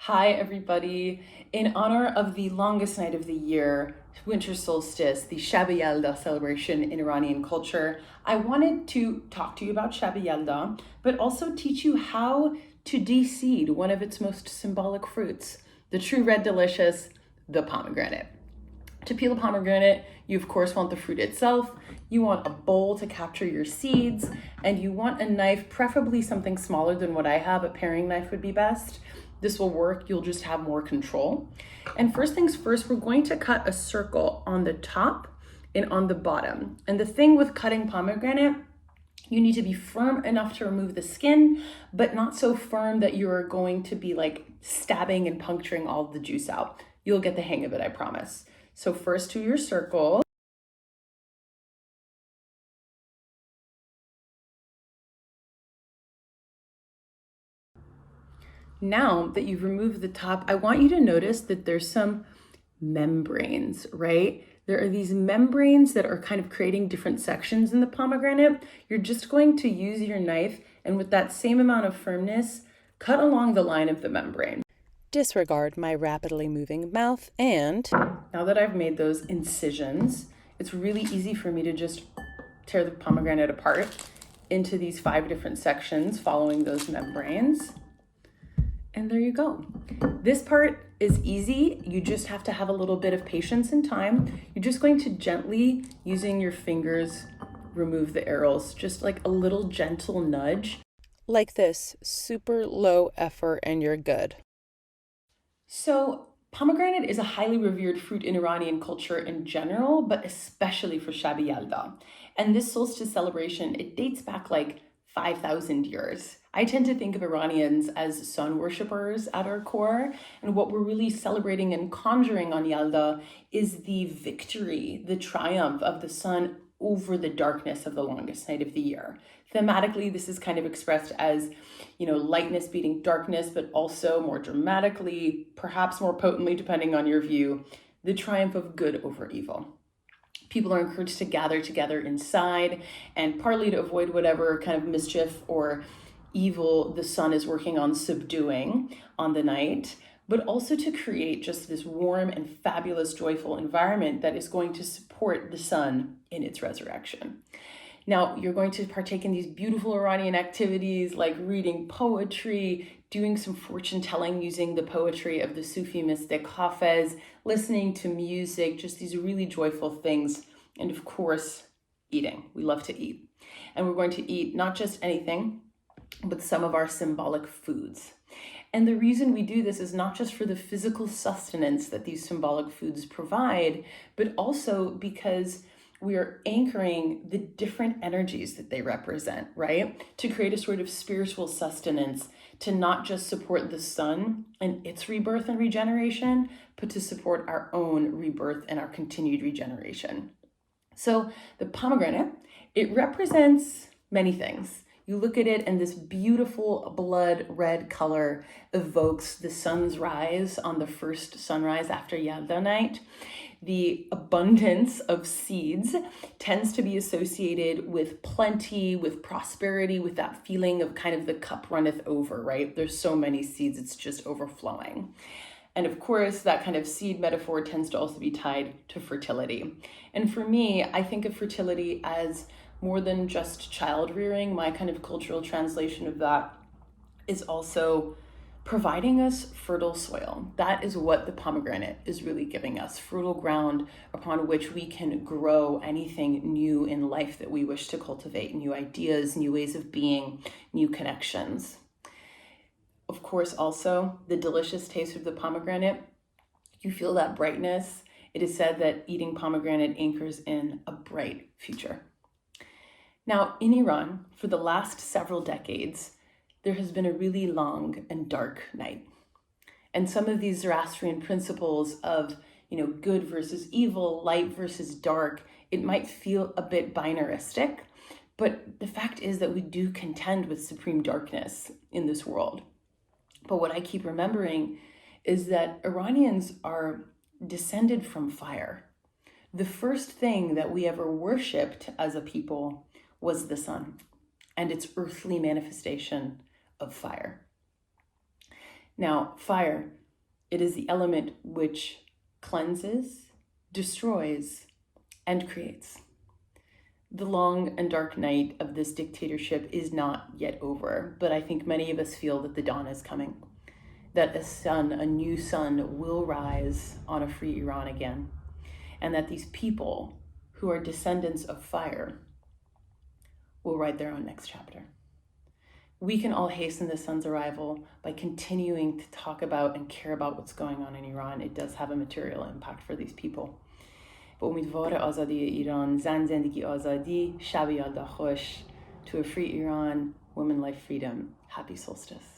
Hi, everybody. In honor of the longest night of the year, winter solstice, the Shab Yalda celebration in Iranian culture, I wanted to talk to you about Shab Yalda, but also teach you how to deseed one of its most symbolic fruits, the true red delicious, the pomegranate. To peel a pomegranate, you of course want the fruit itself, you want a bowl to capture your seeds, and you want a knife, preferably something smaller than what I have. A paring knife would be best. This will work, you'll just have more control. And first things first, we're going to cut a circle on the top and on the bottom. And the thing with cutting pomegranate, you need to be firm enough to remove the skin, but not so firm that you're going to be like stabbing and puncturing all of the juice out. You'll get the hang of it, I promise. So first to your circle. Now that you've removed the top, I want you to notice that there's some membranes, right? There are these membranes that are kind of creating different sections in the pomegranate. You're just going to use your knife and with that same amount of firmness, cut along the line of the membrane. Disregard my rapidly moving mouth, and now that I've made those incisions, it's really easy for me to just tear the pomegranate apart into these 5 different sections following those membranes. And there you go. This part is easy. You just have to have a little bit of patience and time. You're just going to gently, using your fingers, remove the arils, just like a little gentle nudge. Like this, super low effort, and you're good. So pomegranate is a highly revered fruit in Iranian culture in general, but especially for Shab Yalda. And this solstice celebration, it dates back like 5,000 years. I tend to think of Iranians as sun worshippers at our core, and what we're really celebrating and conjuring on Yalda is the victory, the triumph of the sun over the darkness of the longest night of the year. Thematically, this is kind of expressed as, lightness beating darkness, but also more dramatically, perhaps more potently, depending on your view, the triumph of good over evil. People are encouraged to gather together inside, and partly to avoid whatever kind of mischief or evil the sun is working on subduing on the night, but also to create just this warm and fabulous, joyful environment that is going to support the sun in its resurrection. Now, you're going to partake in these beautiful Iranian activities like reading poetry, doing some fortune telling using the poetry of the Sufi mystic Hafez, listening to music, just these really joyful things. And of course, eating. We love to eat. And we're going to eat not just anything, but some of our symbolic foods. And the reason we do this is not just for the physical sustenance that these symbolic foods provide, but also because we are anchoring the different energies that they represent, right? To create a sort of spiritual sustenance, to not just support the sun and its rebirth and regeneration, but to support our own rebirth and our continued regeneration. So the pomegranate, it represents many things. You look at it and this beautiful blood red color evokes the sun's rise on the first sunrise after Yalda night. The abundance of seeds tends to be associated with plenty, with prosperity, with that feeling of kind of the cup runneth over, right? There's so many seeds, it's just overflowing. And of course, that kind of seed metaphor tends to also be tied to fertility. And for me, I think of fertility as more than just child rearing. My kind of cultural translation of that is also providing us fertile soil. That is what the pomegranate is really giving us, fertile ground upon which we can grow anything new in life that we wish to cultivate, new ideas, new ways of being, new connections. Of course, also the delicious taste of the pomegranate. You feel that brightness. It is said that eating pomegranate anchors in a bright future. Now, in Iran, for the last several decades, there has been a really long and dark night. And some of these Zoroastrian principles of, good versus evil, light versus dark, it might feel a bit binaristic, but the fact is that we do contend with supreme darkness in this world. But what I keep remembering is that Iranians are descended from fire. The first thing that we ever worshipped as a people was the sun and its earthly manifestation of fire. Now, fire, it is the element which cleanses, destroys, and creates. The long and dark night of this dictatorship is not yet over, but I think many of us feel that the dawn is coming, that a new sun will rise on a free Iran again, and that these people who are descendants of fire will write their own next chapter. We can all hasten the sun's arrival by continuing to talk about and care about what's going on in Iran. It does have a material impact for these people. با امیدوار آزادی ایران، زن زندگی آزادی، شب یلدا خوش. To a free Iran, women life freedom. Happy solstice.